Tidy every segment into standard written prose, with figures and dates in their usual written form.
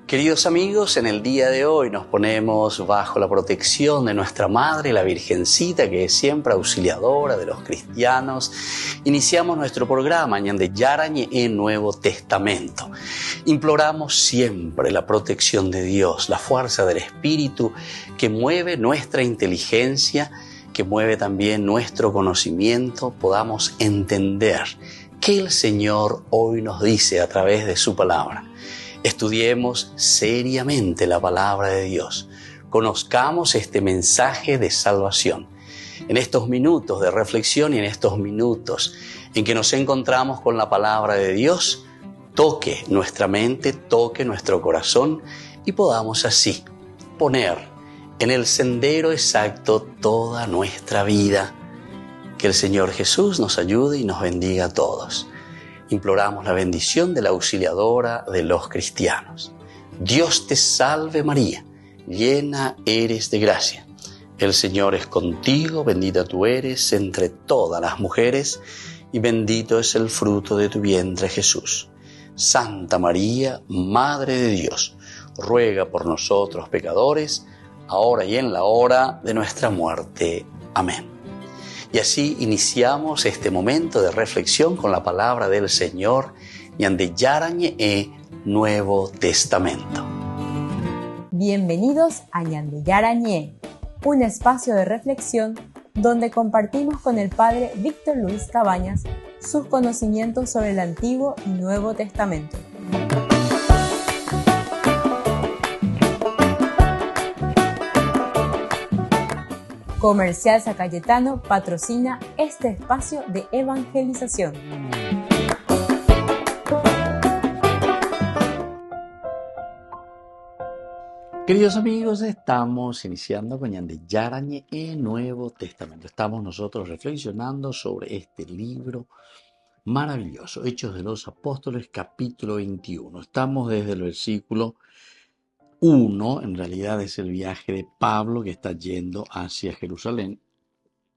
Queridos amigos, en el día de hoy nos ponemos bajo la protección de nuestra Madre, la Virgencita, que es siempre auxiliadora de los cristianos. Iniciamos nuestro programa Ñande Yarañe en Nuevo Testamento. Imploramos siempre la protección de Dios, la fuerza del Espíritu que mueve nuestra inteligencia, que mueve también nuestro conocimiento, podamos entender qué el Señor hoy nos dice a través de su palabra. Estudiemos seriamente la palabra de Dios. Conozcamos este mensaje de salvación. En estos minutos de reflexión y en estos minutos en que nos encontramos con la palabra de Dios, toque nuestra mente, toque nuestro corazón y podamos así poner en el sendero exacto toda nuestra vida. Que el Señor Jesús nos ayude y nos bendiga a todos. Imploramos la bendición de la auxiliadora de los cristianos. Dios te salve María, llena eres de gracia. El Señor es contigo, bendita tú eres entre todas las mujeres y bendito es el fruto de tu vientre Jesús. Santa María, Madre de Dios, ruega por nosotros pecadores, ahora y en la hora de nuestra muerte. Amén. Y así iniciamos este momento de reflexión con la palabra del Señor, Ñande Yarañe Nuevo Testamento. Bienvenidos a Ñande Yarañe, un espacio de reflexión donde compartimos con el Padre Víctor Luis Cabañas sus conocimientos sobre el Antiguo y Nuevo Testamento. Comercial San Cayetano patrocina este espacio de evangelización. Queridos amigos, estamos iniciando con Ñande Yarañe en Nuevo Testamento. Estamos nosotros reflexionando sobre este libro maravilloso, Hechos de los Apóstoles, capítulo 21. Estamos desde el versículo 1, en realidad es el viaje de Pablo que está yendo hacia Jerusalén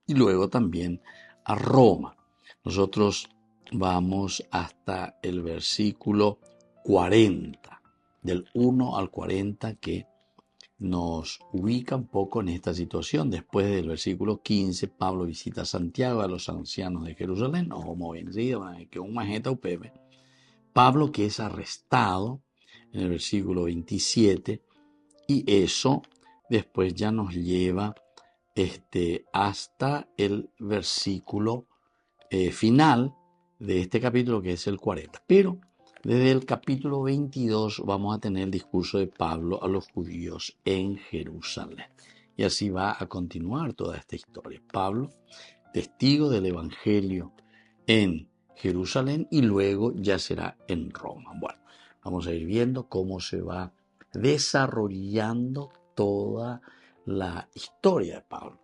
y luego también a Roma. Nosotros vamos hasta el versículo 40, del 1 al 40, que nos ubica un poco en esta situación. Después del versículo 15, Pablo visita Santiago, a los ancianos de Jerusalén, no como vencido, que un majeta upeme. Pablo, que es arrestado en el versículo 27, y eso después ya nos lleva hasta el versículo final de este capítulo, que es el 40. Pero desde el capítulo 22 vamos a tener el discurso de Pablo a los judíos en Jerusalén. Y así va a continuar toda esta historia. Pablo, testigo del Evangelio en Jerusalén y luego ya será en Roma. Bueno, vamos a ir viendo cómo se va desarrollando toda la historia de Pablo.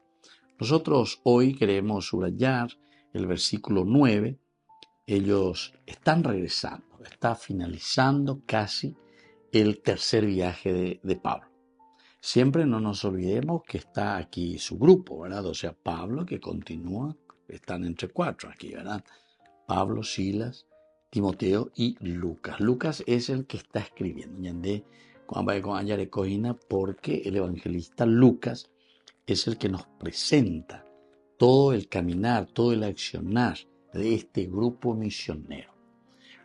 Nosotros hoy queremos subrayar el versículo 9. Ellos están regresando, está finalizando casi el tercer viaje de Pablo. Siempre no nos olvidemos que está aquí su grupo, ¿verdad? O sea, Pablo que continúa, están entre cuatro aquí, ¿verdad? Pablo, Silas, Timoteo y Lucas. Lucas es el que está escribiendo. Porque el evangelista Lucas es el que nos presenta todo el caminar, todo el accionar de este grupo misionero.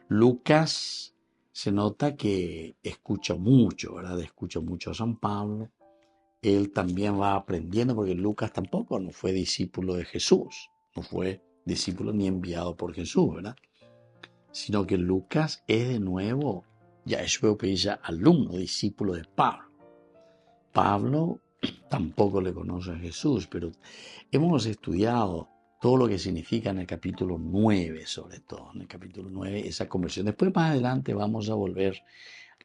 Lucas se nota que escucha mucho, ¿verdad? Escucha mucho a San Pablo. Él también va aprendiendo, porque Lucas tampoco no fue discípulo de Jesús, no fue discípulo ni enviado por Jesús, ¿verdad? Sino que Lucas es de nuevo, ya es alumno, discípulo de Pablo. Pablo tampoco le conoce a Jesús, pero hemos estudiado todo lo que significa en el capítulo 9, sobre todo, en el capítulo 9, esa conversión. Después, más adelante, vamos a volver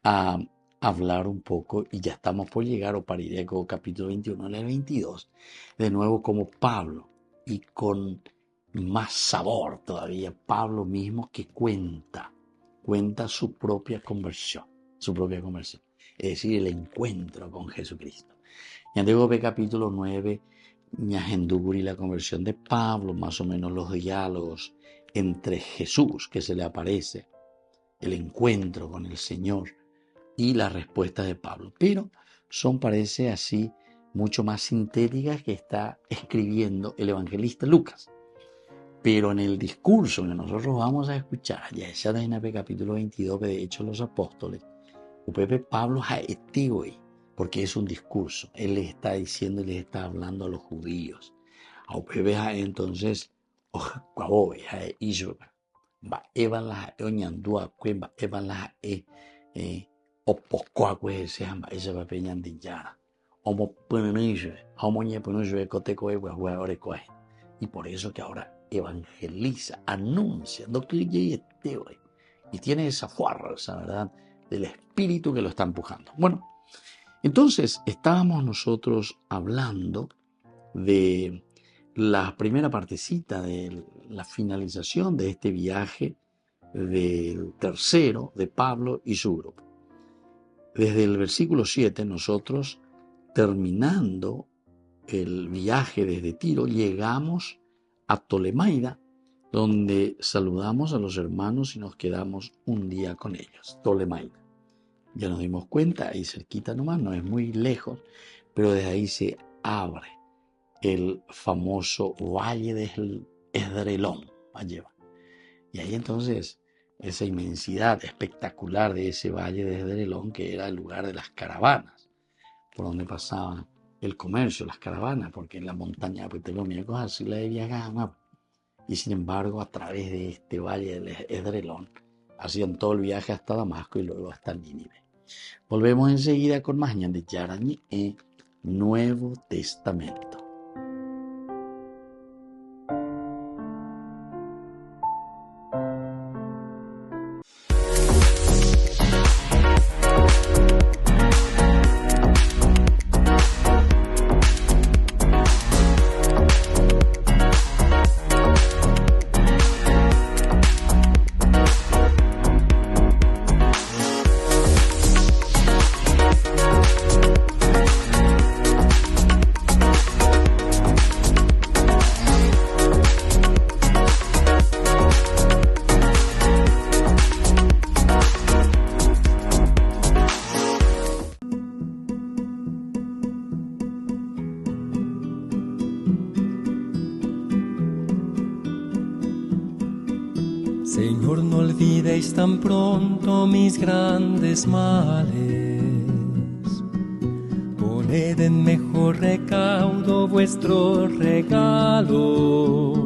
a hablar un poco, y ya estamos por llegar, o para ir al capítulo 21, en el 22, de nuevo como Pablo, y con más sabor todavía, Pablo mismo que cuenta su propia conversión, es decir, el encuentro con Jesucristo. Ya digo que capítulo 9, Ñahenduguri, la conversión de Pablo, más o menos los diálogos entre Jesús que se le aparece, el encuentro con el Señor, y la respuesta de Pablo. Pero son, parece así, mucho más sintéticas que está escribiendo el evangelista Lucas. Pero en el discurso que nosotros vamos a escuchar, ya esa en el capítulo 22 de Hechos de los Apóstoles, Upepe Pablo haetiwei, porque es un discurso. Él les está diciendo y les está hablando a los judíos. A Upepe entonces, ojacuabobe, haeishoka, va evan la oñandua, cuemba evan la opocoacue, se llama esa papeñan de yara. Homo pununishwe, homo ñepunishwe, cotecoe, guajuaorecoe. Y por eso que ahora evangeliza, anuncia, y tiene esa fuerza, ¿verdad?, del espíritu que lo está empujando. Bueno, entonces estábamos nosotros hablando de la primera partecita de la finalización de este viaje del tercero de Pablo y su grupo. Desde el versículo 7 nosotros, terminando el viaje desde Tiro, llegamos a Ptolemaida, donde saludamos a los hermanos y nos quedamos un día con ellos. Ptolemaida. Ya nos dimos cuenta, ahí cerquita nomás, no es muy lejos, pero desde ahí se abre el famoso Valle del Esdrelón. Y ahí entonces, esa inmensidad espectacular de ese Valle de Esdrelón, que era el lugar de las caravanas, por donde pasaban el comercio, las caravanas, porque en la montaña pues tengo miedo cosas así la de viajar, y sin embargo a través de este valle del Esdrelón hacían todo el viaje hasta Damasco y luego hasta Nínive. Volvemos enseguida con más de Yarañi en Nuevo Testamento. Señor, no olvidéis tan pronto mis grandes males. Poned en mejor recaudo vuestros regalos,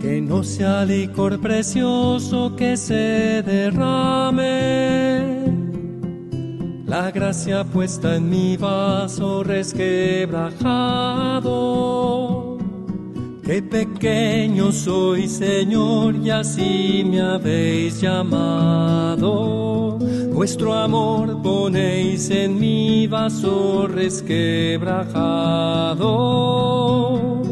que no sea licor precioso que se derrame. La gracia puesta en mi vaso resquebrajado. Qué pequeño soy, Señor, y así me habéis llamado. Vuestro amor ponéis en mi vaso resquebrajado.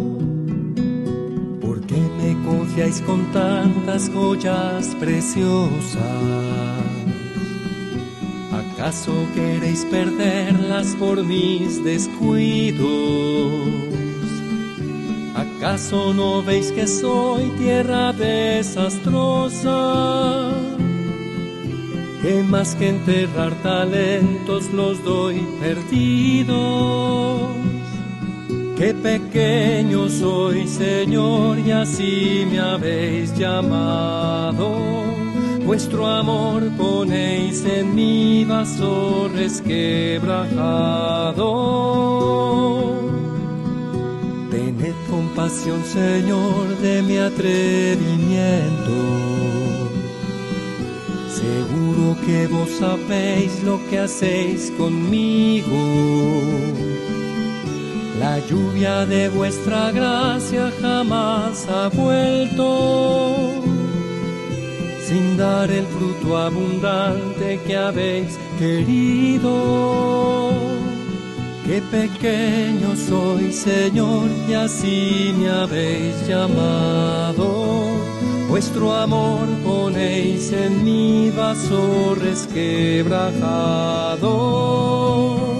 ¿Por qué me confiáis con tantas joyas preciosas? ¿Acaso queréis perderlas por mis descuidos? ¿Acaso no veis que soy tierra desastrosa? Que más que enterrar talentos los doy perdidos. Qué pequeño soy, Señor, y así me habéis llamado. Vuestro amor ponéis en mi vaso resquebrajado. Tened compasión, Señor, de mi atrevimiento. Seguro que vos sabéis lo que hacéis conmigo. La lluvia de vuestra gracia jamás ha vuelto, sin dar el fruto abundante que habéis querido. Qué pequeño soy, Señor, y así me habéis llamado. Vuestro amor ponéis en mi vaso resquebrajado.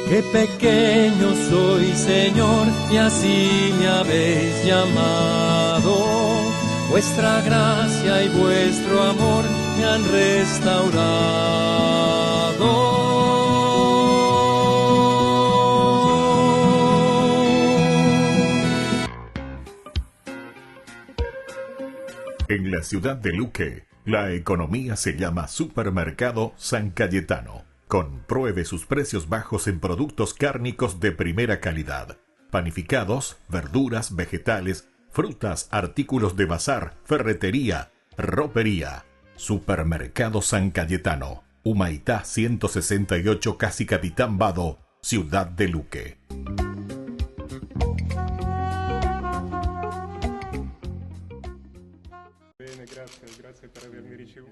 Qué pequeño soy, Señor, y así me habéis llamado. Vuestra gracia y vuestro amor me han restaurado. En la ciudad de Luque, la economía se llama Supermercado San Cayetano. Compruebe sus precios bajos en productos cárnicos de primera calidad. Panificados, verduras, vegetales, frutas, artículos de bazar, ferretería, ropería. Supermercado San Cayetano. Humaitá 168, Casi Capitán Vado, ciudad de Luque.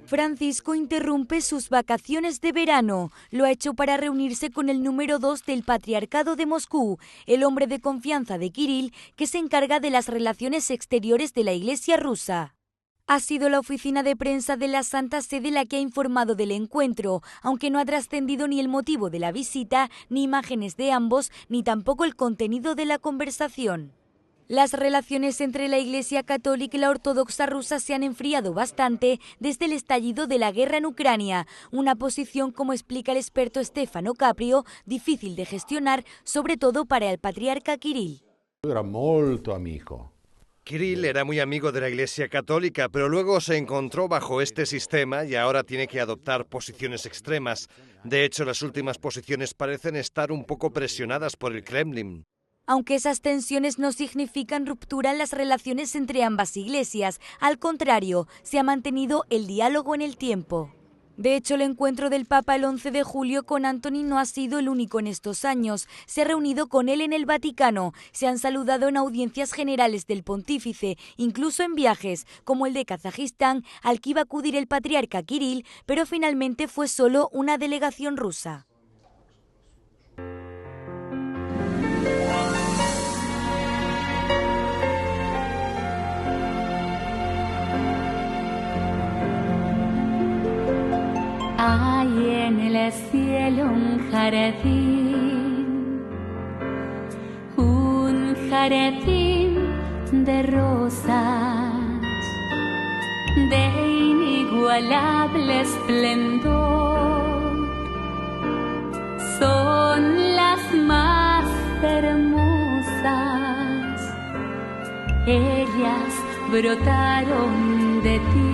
Francisco interrumpe sus vacaciones de verano. Lo ha hecho para reunirse con el número 2 del Patriarcado de Moscú, el hombre de confianza de Kirill, que se encarga de las relaciones exteriores de la Iglesia rusa. Ha sido la oficina de prensa de la Santa Sede la que ha informado del encuentro, aunque no ha trascendido ni el motivo de la visita, ni imágenes de ambos, ni tampoco el contenido de la conversación. Las relaciones entre la Iglesia Católica y la Ortodoxa rusa se han enfriado bastante desde el estallido de la guerra en Ucrania, una posición, como explica el experto Stefano Caprio, difícil de gestionar, sobre todo para el patriarca Kirill. Era molto amico. Kirill era muy amigo de la Iglesia Católica, pero luego se encontró bajo este sistema y ahora tiene que adoptar posiciones extremas. De hecho, las últimas posiciones parecen estar un poco presionadas por el Kremlin. Aunque esas tensiones no significan ruptura en las relaciones entre ambas iglesias, al contrario, se ha mantenido el diálogo en el tiempo. De hecho, el encuentro del Papa el 11 de julio con Antoni no ha sido el único en estos años. Se ha reunido con él en el Vaticano, se han saludado en audiencias generales del pontífice, incluso en viajes, como el de Kazajistán, al que iba a acudir el patriarca Kirill, pero finalmente fue solo una delegación rusa. Hay en el cielo un jardín de rosas, de inigualable esplendor. Son las más hermosas, ellas brotaron de ti.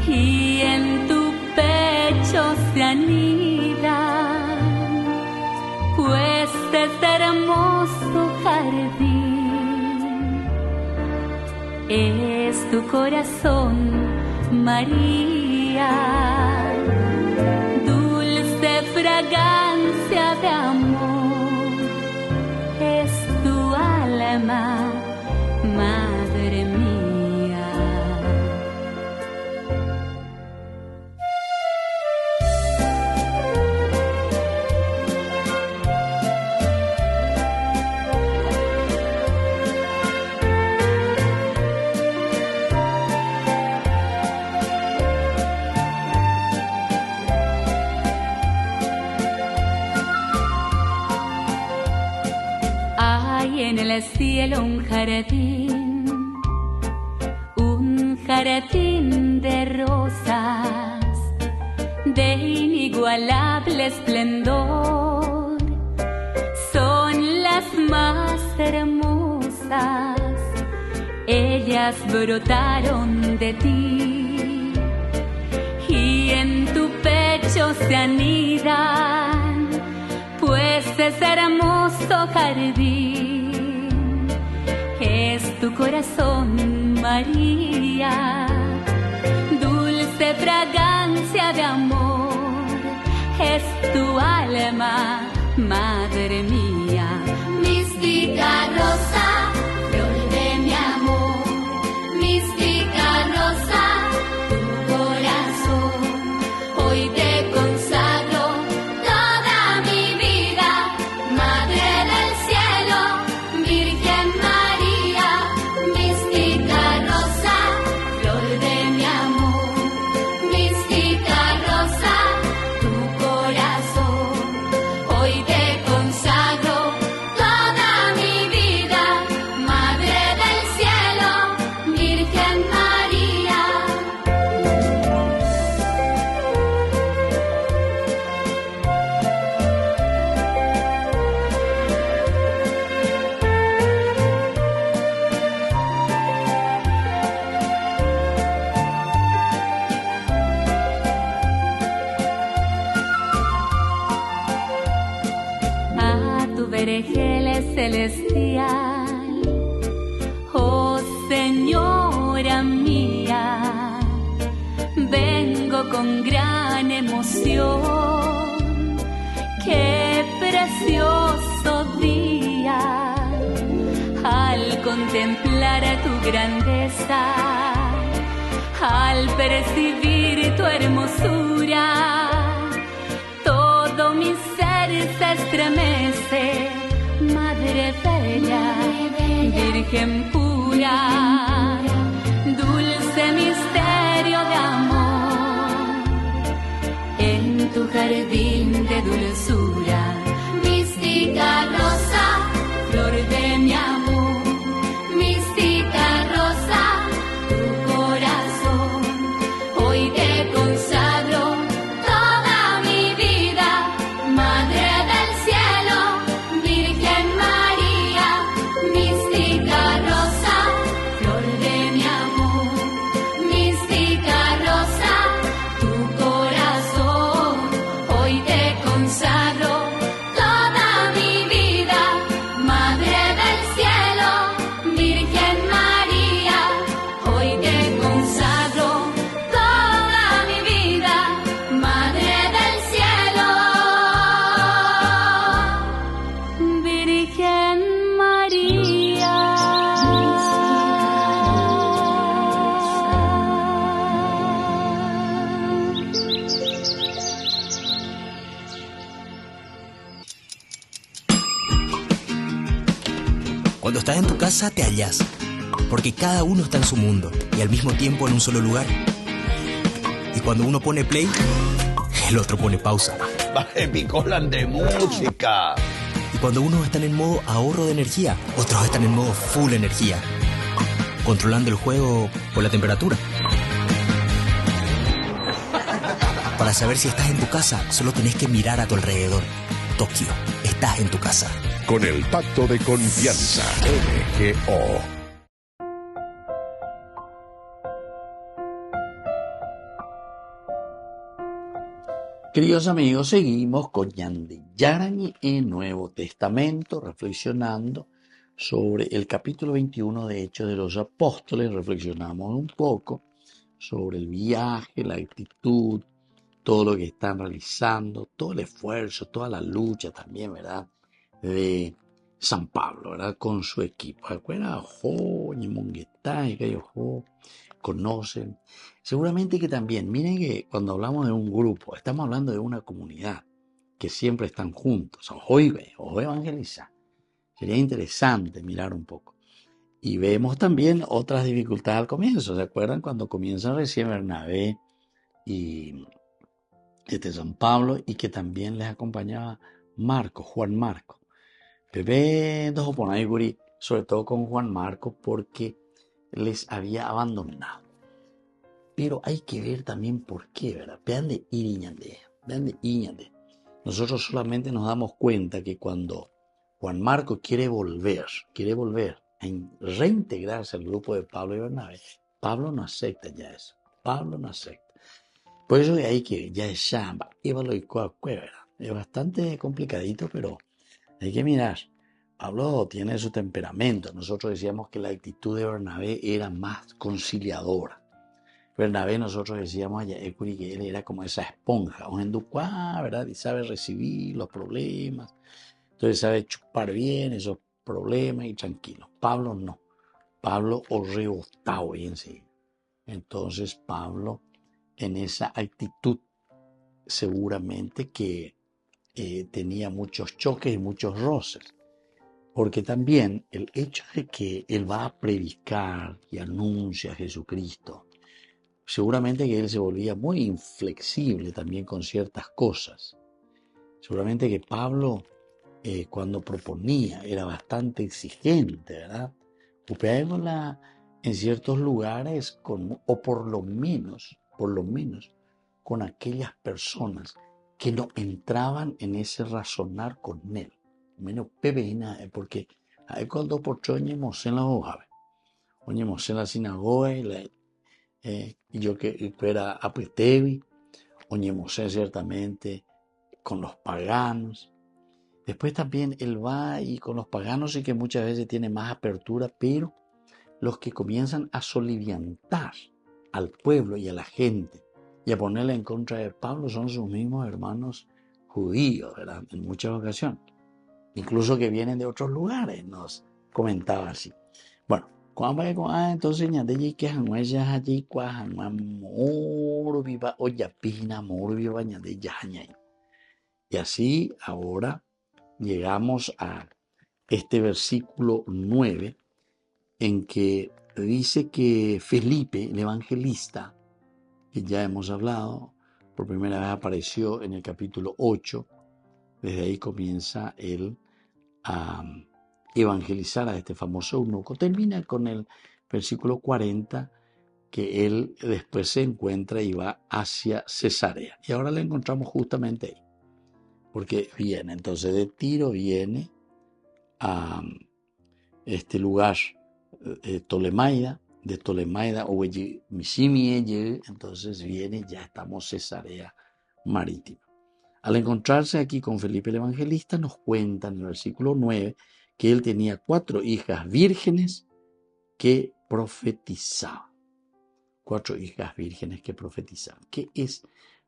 Y en tu pecho se anidan, pues es hermoso jardín. Es tu corazón, María, dulce fragancia de amor. Es tu alma, madre mía. En el cielo un jardín de rosas, de inigualable esplendor. Son las más hermosas, ellas brotaron de ti. Y en tu pecho se anidan, pues es hermoso jardín. Es tu corazón, María, dulce fragancia de amor. Es tu alma, madre mía. Mística rosa, flor de mi amor. Mística rosa, tu corazón. Hoy te consagro toda mi vida, Madre del cielo, Virgen María. Mística rosa, flor de mi amor. Mística rosa, tu corazón. vergel celestial. Oh Señora mía, vengo con gran emoción. Qué precioso día al contemplar tu grandeza, al percibir tu hermosura. Todo mi ser se estremece, Madre Bella, Virgen pura, dulce misterio de amor, en tu jardín de dulzura, mística rosa, flor de mi amor, mística rosa, tu corazón, hoy te consagro toda mi vida, Madre del cielo, Virgen María, mística rosa, flor de mi amor, mística rosa, tu corazón, hoy te consagro toda mi vida, Madre del cielo, Virgen María, hoy te consagro toda mi vida, Madre del cielo, Virgen María. Cuando estás en tu casa te hallas, porque cada uno está en su mundo y al mismo tiempo en un solo lugar. Y cuando uno pone play, el otro pone pausa. Baje picolan de música. Y cuando unos están en modo ahorro de energía, otros están en modo full energía, controlando el juego por la temperatura. Para saber si estás en tu casa, solo tenés que mirar a tu alrededor. Tokio, estás en tu casa. Con el Pacto de Confianza, MGO. Queridos amigos, seguimos con Ñande Yarañe en Nuevo Testamento, reflexionando sobre el capítulo 21 de Hechos de los Apóstoles. Reflexionamos un poco sobre el viaje, la actitud, todo lo que están realizando, todo el esfuerzo, toda la lucha también, ¿verdad?, de San Pablo, ¿verdad?, con su equipo. ¿Recuerdan? Conocen. Seguramente que también, miren que cuando hablamos de un grupo, estamos hablando de una comunidad que siempre están juntos. Hoy evangeliza. Sería interesante mirar un poco. Y vemos también otras dificultades al comienzo. ¿Se acuerdan cuando comienzan recién Bernabé y San Pablo, y que también les acompañaba Marcos, Juan Marcos? Bebé dos oponaiguri, sobre todo con Juan Marcos, porque les había abandonado. Pero hay que ver también por qué, ¿verdad? Vean de Iriñande. Nosotros solamente nos damos cuenta que cuando Juan Marcos quiere volver a reintegrarse al grupo de Pablo y Bernabé, Pablo no acepta ya eso. Pablo no acepta. Por eso hay que ya es chamba, es bastante complicadito, pero hay que mirar. Pablo tiene su temperamento. Nosotros decíamos que la actitud de Bernabé era más conciliadora. Bernabé, nosotros decíamos que él era como esa esponja, un enducuá, ¿verdad? Y sabe recibir los problemas. Entonces sabe chupar bien esos problemas y tranquilo. Pablo no. Pablo rebotaba bien sí. Entonces Pablo, en esa actitud, seguramente que tenía muchos choques y muchos roces. Porque también el hecho de que él va a predicar y anuncia a Jesucristo, seguramente que él se volvía muy inflexible también con ciertas cosas. Seguramente que Pablo, cuando proponía, era bastante exigente, ¿verdad? Upeándole en ciertos lugares, o por lo menos, con aquellas personas que no entraban en ese razonar con él. Menos pebeina, porque hay cuando por oñemos en la hoja, oñemos en la sinagoga, y yo que era apretevi, oñemos ciertamente con los paganos, Después también él va y con los paganos sí que muchas veces tiene más apertura, pero los que comienzan a soliviantar al pueblo y a la gente y a ponerla en contra de Pablo son sus mismos hermanos judíos, ¿verdad? En muchas ocasiones. Incluso que vienen de otros lugares, nos comentaba así. Bueno, entonces ñande que hanguaya allí cuajanua moro viva oyapina moro viva ñande yañay. Y así ahora llegamos a este versículo 9 en que dice que Felipe, el evangelista, que ya hemos hablado, por primera vez apareció en el capítulo 8, desde ahí comienza él a evangelizar a este famoso eunuco. Termina con el versículo 40, que él después se encuentra y va hacia Cesarea. Y ahora le encontramos justamente ahí, porque viene, entonces de Tiro viene a este lugar Tolemaida, de Tolemaida, entonces viene, ya estamos Cesarea Marítima. Al encontrarse aquí con Felipe el Evangelista, nos cuenta en el versículo 9 que él tenía 4 hijas vírgenes que profetizaban. 4 hijas vírgenes que profetizaban. ¿Qué es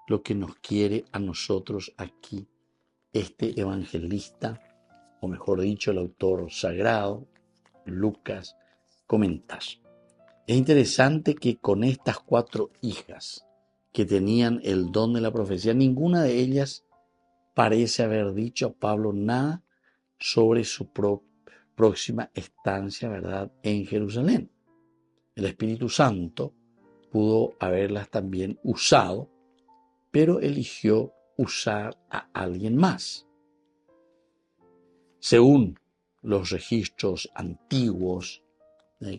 lo que nos quiere a nosotros aquí este evangelista, o mejor dicho, el autor sagrado, Lucas, comentar? Es interesante que con estas 4 hijas que tenían el don de la profecía, ninguna de ellas parece haber dicho a Pablo nada sobre su próxima estancia, ¿verdad?, en Jerusalén. El Espíritu Santo pudo haberlas también usado, pero eligió usar a alguien más. Según los registros antiguos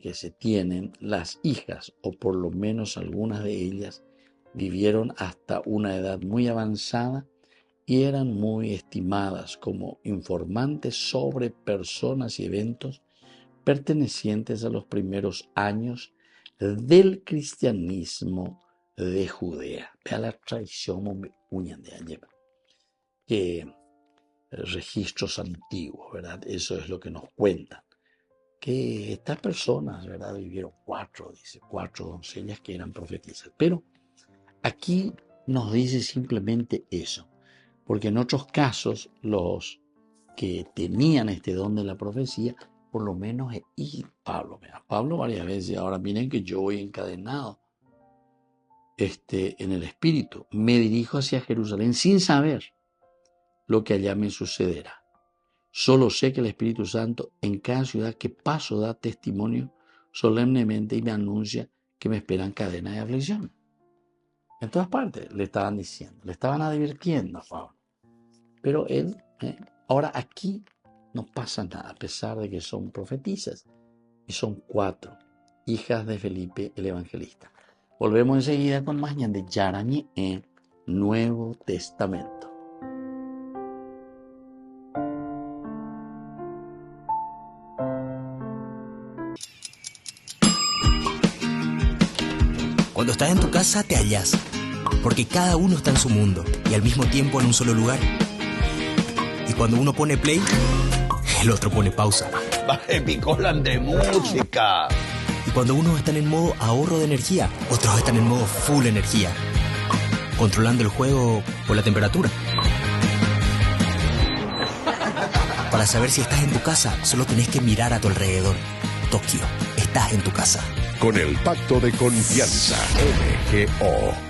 que se tienen, las hijas, o por lo menos algunas de ellas, vivieron hasta una edad muy avanzada y eran muy estimadas como informantes sobre personas y eventos pertenecientes a los primeros años del cristianismo de Judea. Vea la tradición registros antiguos, ¿verdad? Eso es lo que nos cuentan. Que estas personas, ¿verdad?, vivieron 4 doncellas que eran profetisas. Pero aquí nos dice simplemente eso, porque en otros casos los que tenían este don de la profecía, por lo menos Pablo varias veces, ahora miren que yo voy encadenado en el Espíritu, me dirijo hacia Jerusalén sin saber lo que allá me sucederá. Solo sé que el Espíritu Santo en cada ciudad que paso da testimonio solemnemente y me anuncia que me esperan cadenas de aflicción. En todas partes le estaban diciendo, le estaban advirtiendo a Pablo. Pero él, ahora aquí no pasa nada, a pesar de que son profetisas. Y son 4 hijas de Felipe el Evangelista. Volvemos enseguida con más de Yarañi en Nuevo Testamento. Cuando estás en tu casa te hallas, porque cada uno está en su mundo y al mismo tiempo en un solo lugar. Y cuando uno pone play, el otro pone pausa. Picolan de música. Y cuando unos están en modo ahorro de energía, otros están en modo full energía, controlando el juego por la temperatura. Para saber si estás en tu casa, solo tenés que mirar a tu alrededor. Tokio, estás en tu casa. Con el Pacto de Confianza, MGO.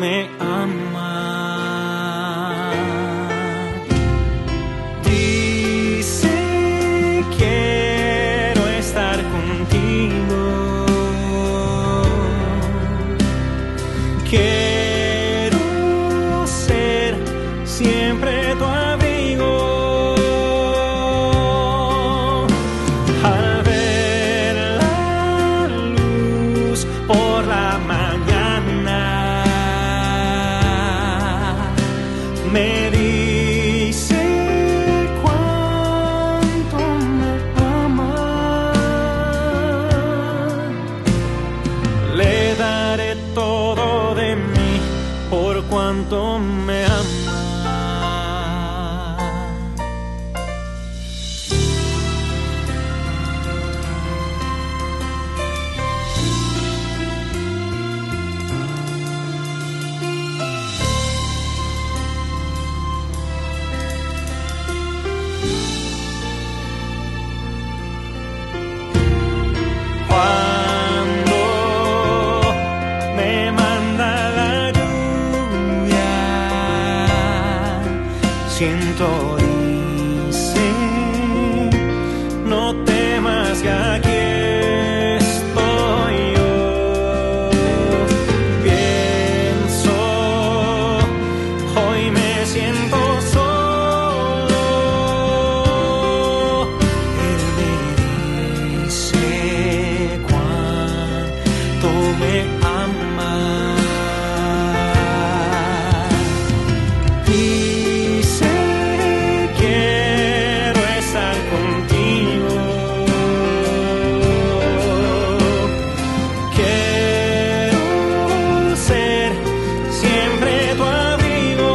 me amas. Dice, quiero estar contigo. Quiero ser siempre tu abrigo. Al ver la luz por la mañana, me dice cuánto me ama. Le daré todo de mí por cuanto me ama. Cuando me manda la lluvia, siento, dice, no temas que aquí estoy yo. Pienso, hoy me siento solo. Él me dice cuánto me ama. Dice, quiero estar contigo. Quiero ser siempre tu abrigo.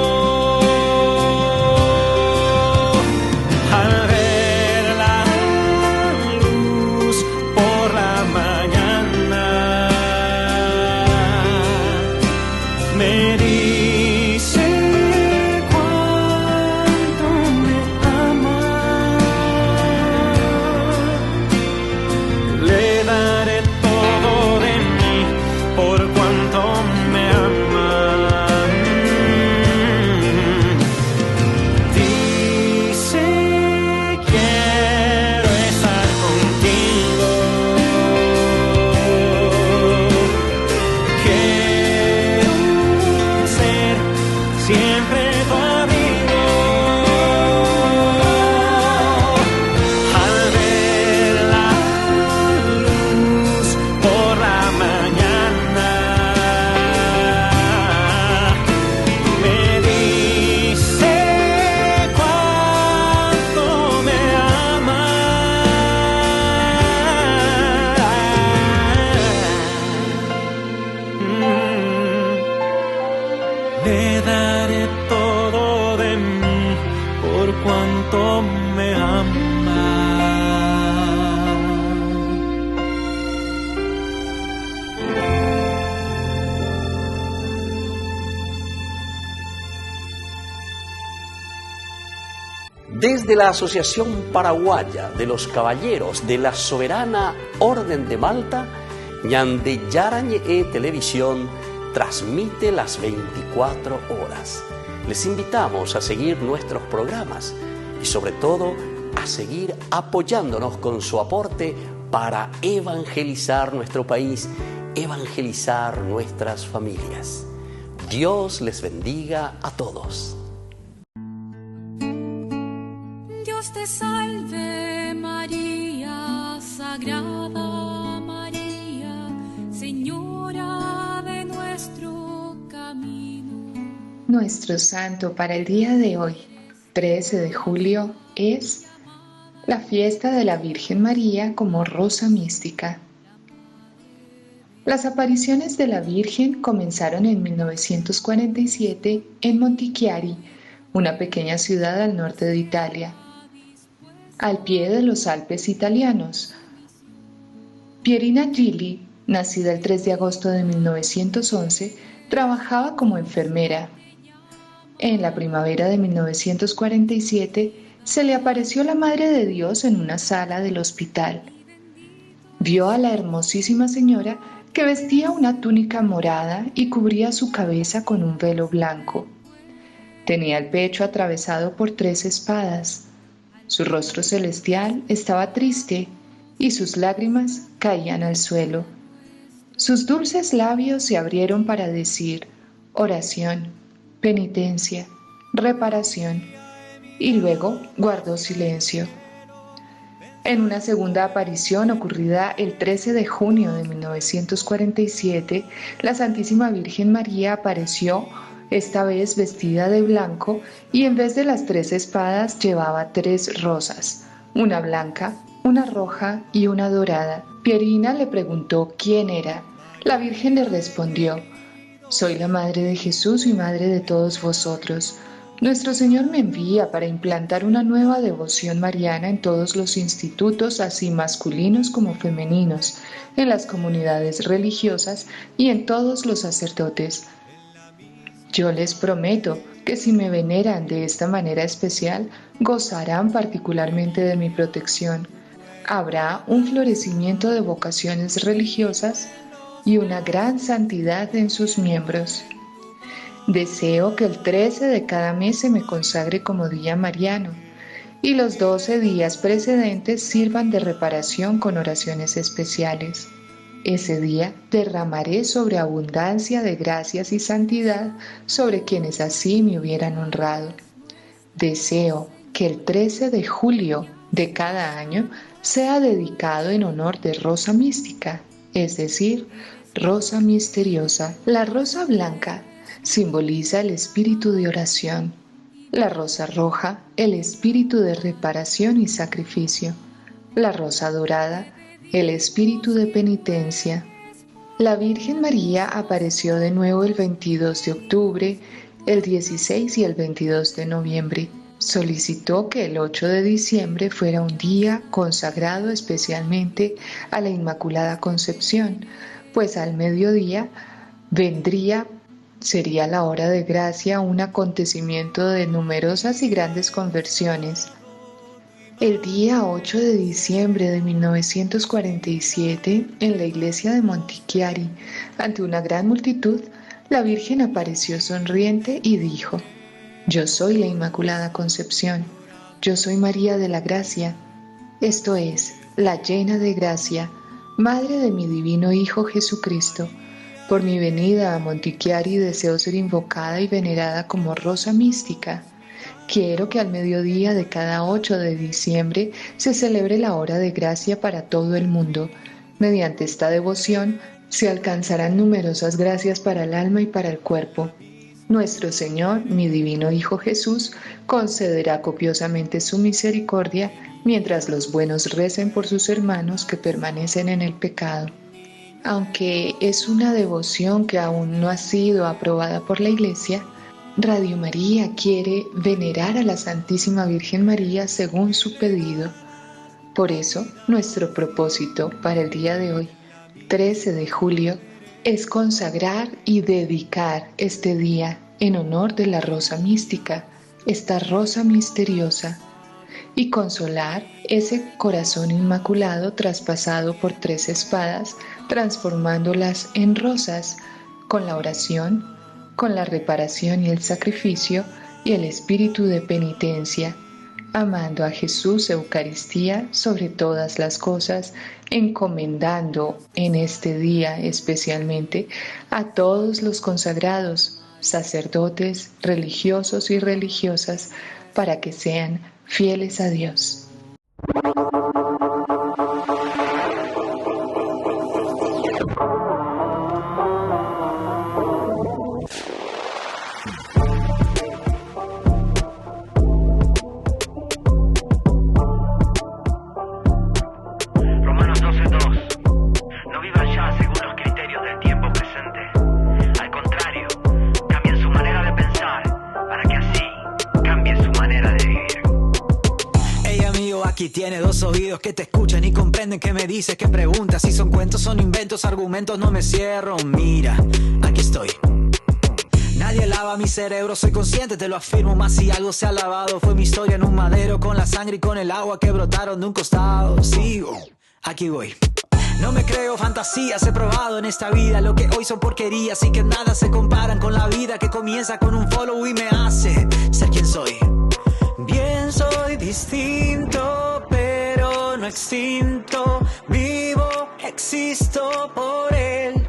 Al ver la luz por la mañana, me dice cuánto me ama. Le daré todo de mí por cuanto me ama. Dice, quiero estar contigo. Quiero ser siempre tu abrigo. Al ver la luz por la mañana, me dice cuánto me ama. Le daré todo de mí por cuanto me ama. Desde la Asociación Paraguaya de los Caballeros de la Soberana Orden de Malta, Ñande Yarañe Televisión transmite las 24 horas. Les invitamos a seguir nuestros programas y sobre todo a seguir apoyándonos con su aporte para evangelizar nuestro país, evangelizar nuestras familias. Dios les bendiga a todos. Dios te salve María, Sagrada María, Señora de nuestro camino. Nuestro santo para el día de hoy, 13 de julio, es la fiesta de la Virgen María como rosa mística. Las apariciones de la Virgen comenzaron en 1947 en Montichiari, una pequeña ciudad al norte de Italia, al pie de los Alpes italianos. Pierina Gilli, nacida el 3 de agosto de 1911, trabajaba como enfermera. En la primavera de 1947 se le apareció la Madre de Dios en una sala del hospital. Vio a la hermosísima señora que vestía una túnica morada y cubría su cabeza con un velo blanco. Tenía el pecho atravesado por 3 espadas. Su rostro celestial estaba triste y sus lágrimas caían al suelo. Sus dulces labios se abrieron para decir oración, penitencia, reparación, y luego guardó silencio. En una segunda aparición ocurrida el 13 de junio de 1947, la Santísima Virgen María apareció esta vez vestida de blanco y en vez de las 3 espadas llevaba 3 rosas, una blanca, una roja y una dorada. Pierina le preguntó quién era. La Virgen le respondió: soy la Madre de Jesús y Madre de todos vosotros. Nuestro Señor me envía para implantar una nueva devoción mariana en todos los institutos, así masculinos como femeninos, en las comunidades religiosas y en todos los sacerdotes. Yo les prometo que si me veneran de esta manera especial, gozarán particularmente de mi protección. Habrá un florecimiento de vocaciones religiosas y una gran santidad en sus miembros. Deseo que el 13 de cada mes se me consagre como día mariano y los 12 días precedentes sirvan de reparación con oraciones especiales. Ese día derramaré sobreabundancia de gracias y santidad sobre quienes así me hubieran honrado. Deseo que el 13 de julio de cada año sea dedicado en honor de Rosa Mística, es decir, Rosa Misteriosa. La rosa blanca simboliza el espíritu de oración, la rosa roja el espíritu de reparación y sacrificio, la rosa dorada el espíritu de penitencia. La Virgen María apareció de nuevo el 22 de octubre, el 16 y el 22 de noviembre. Solicitó que el 8 de diciembre fuera un día consagrado especialmente a la Inmaculada Concepción, pues al mediodía sería la hora de gracia, un acontecimiento de numerosas y grandes conversiones. El día 8 de diciembre de 1947, en la iglesia de Montichiari, ante una gran multitud, la Virgen apareció sonriente y dijo: yo soy la Inmaculada Concepción, yo soy María de la Gracia, esto es, la llena de gracia, Madre de mi divino Hijo Jesucristo. Por mi venida a Montichiari deseo ser invocada y venerada como Rosa Mística. Quiero que al mediodía de cada 8 de diciembre se celebre la hora de gracia para todo el mundo. Mediante esta devoción se alcanzarán numerosas gracias para el alma y para el cuerpo. Nuestro Señor, mi divino Hijo Jesús, concederá copiosamente su misericordia mientras los buenos recen por sus hermanos que permanecen en el pecado. Aunque es una devoción que aún no ha sido aprobada por la Iglesia, Radio María quiere venerar a la Santísima Virgen María según su pedido. Por eso, nuestro propósito para el día de hoy, 13 de julio, es consagrar y dedicar este día en honor de la Rosa Mística, esta Rosa Misteriosa, y consolar ese corazón inmaculado traspasado por 3 espadas, transformándolas en rosas, con la oración, con la reparación y el sacrificio y el espíritu de penitencia, amando a Jesús Eucaristía sobre todas las cosas, encomendando en este día especialmente a todos los consagrados, sacerdotes, religiosos y religiosas, para que sean fieles a Dios. Tiene 2 oídos que te escuchan y comprenden que me dices, que preguntas, si son cuentos, son inventos, argumentos, no me cierro. Mira, aquí estoy. Nadie lava mi cerebro, soy consciente, te lo afirmo, más si algo se ha lavado. Fue mi historia en un madero, con la sangre y con el agua que brotaron de un costado. Sigo, aquí voy. No me creo fantasías, he probado en esta vida lo que hoy son porquerías y que nada se comparan con la vida que comienza con un follow y me hace ser quien soy. Bien, soy distinto, pero no extinto. Vivo, existo por él.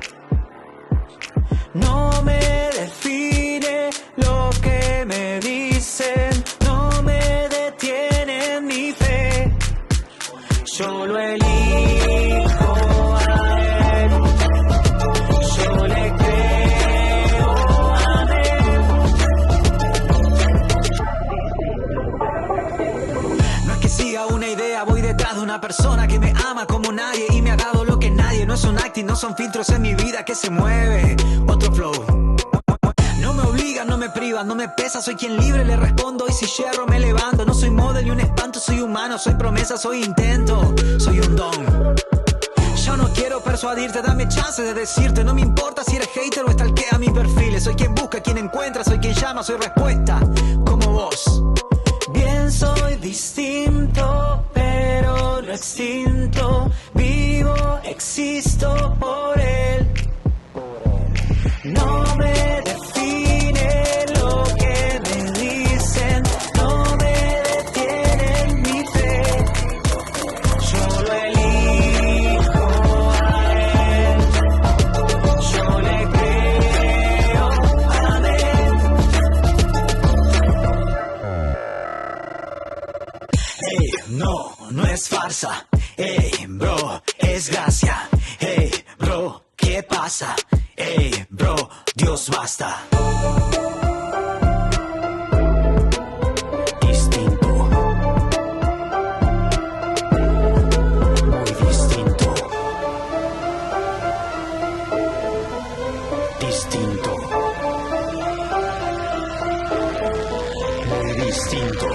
No me define lo que me dicen, no me detiene mi fe. Yo lo elijo a él, yo le creo a él. No es que siga una idea, voy detrás de una persona que me ama como nadie y me ha dado lo que nadie. No es un acting, no son filtros en mi vida que se mueve. Otro flow. No me obligan, no me privan, no me pesa, soy quien libre le respondo y si yerro me levanto. No soy model ni un espanto, soy humano, soy promesa, soy intento, soy un don. Yo no quiero persuadirte, dame chance de decirte, no me importa si eres hater o stalkea mis perfiles. Soy quien busca, quien encuentra, soy quien llama, soy respuesta, como vos. Bien, soy distinto, pero no extinto. Vivo, existo por él. No me define lo que me dicen, no me detiene mi fe. Yo lo elijo a él, yo le creo a él. Hey, no es farsa. Hey, bro, es gracia. Hey, bro, ¿qué pasa? Hey, bro, Dios basta. Distinto. Muy distinto. Distinto. Muy distinto.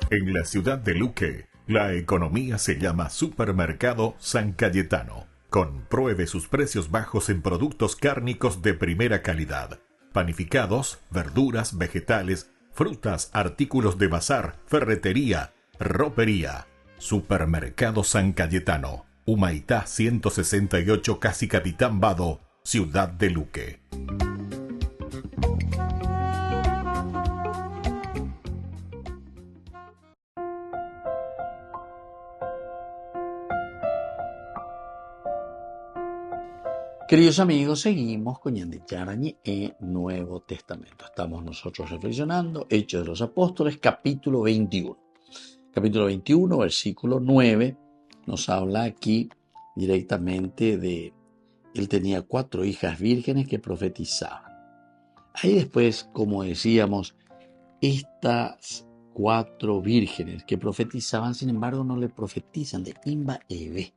En la ciudad de Luque, la economía se llama Supermercado San Cayetano. Compruebe sus precios bajos en productos cárnicos de primera calidad. Panificados, verduras, vegetales, frutas, artículos de bazar, ferretería, ropería. Supermercado San Cayetano. Humaitá 168, Casi Capitán Vado, ciudad de Luque. Queridos amigos, seguimos con Ñande Yarañi en Nuevo Testamento. Estamos nosotros reflexionando Hechos de los Apóstoles, capítulo 21. Capítulo 21, versículo 9, nos habla aquí directamente de, él tenía 4 hijas vírgenes que profetizaban. Ahí después, como decíamos, estas 4 vírgenes que profetizaban, sin embargo, no le profetizan de Imba Ebe,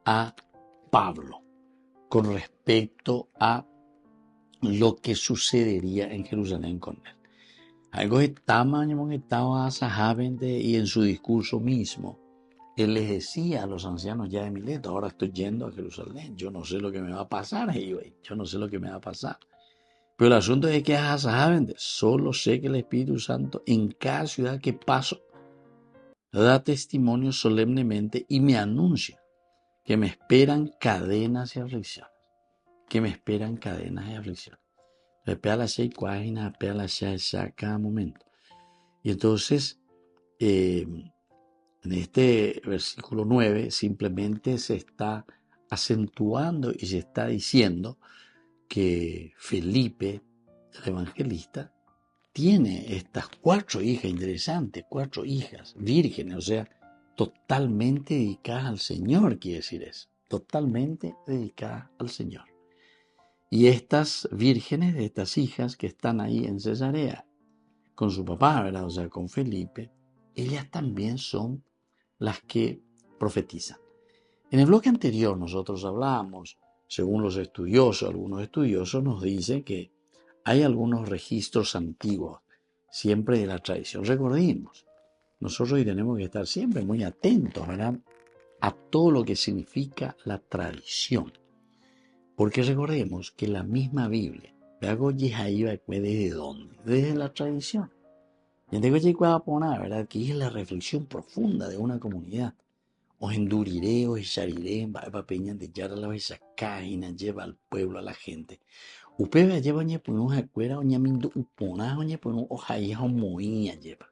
a Pablo con respecto a lo que sucedería en Jerusalén con él. Algo estaba y en su discurso mismo, él les decía a los ancianos ya de Mileto, ahora estoy yendo a Jerusalén, yo no sé lo que me va a pasar, yo no sé lo que me va a pasar. Pero el asunto es que solo sé que el Espíritu Santo en cada ciudad que paso da testimonio solemnemente y me anuncia que me esperan cadenas y aflicciones. Cada momento. Y entonces, en este versículo 9, simplemente se está acentuando y se está diciendo que Felipe, el evangelista, tiene estas 4 hijas interesantes, 4 hijas vírgenes, o sea, totalmente dedicadas al Señor, quiere decir eso, totalmente dedicadas al Señor. Y estas vírgenes, de estas hijas que están ahí en Cesarea, con su papá, ¿verdad? O sea, con Felipe, ellas también son las que profetizan. En el bloque anterior nosotros hablábamos, según los estudiosos, algunos estudiosos nos dicen que hay algunos registros antiguos, siempre de la tradición. Recordemos, nosotros hoy tenemos que estar siempre muy atentos, ¿verdad?, a todo lo que significa la tradición. Porque recordemos que la misma Biblia, ¿desde dónde? Desde la tradición. Y entonces ¿verdad? Aquí es la reflexión profunda de una comunidad. Os enduriré, os echariré, va peña de yara la caína lleva al pueblo, a la gente. Upebe lleva oñe por un acuera, oña mindu upona, oñe por un ojaía moía lleva.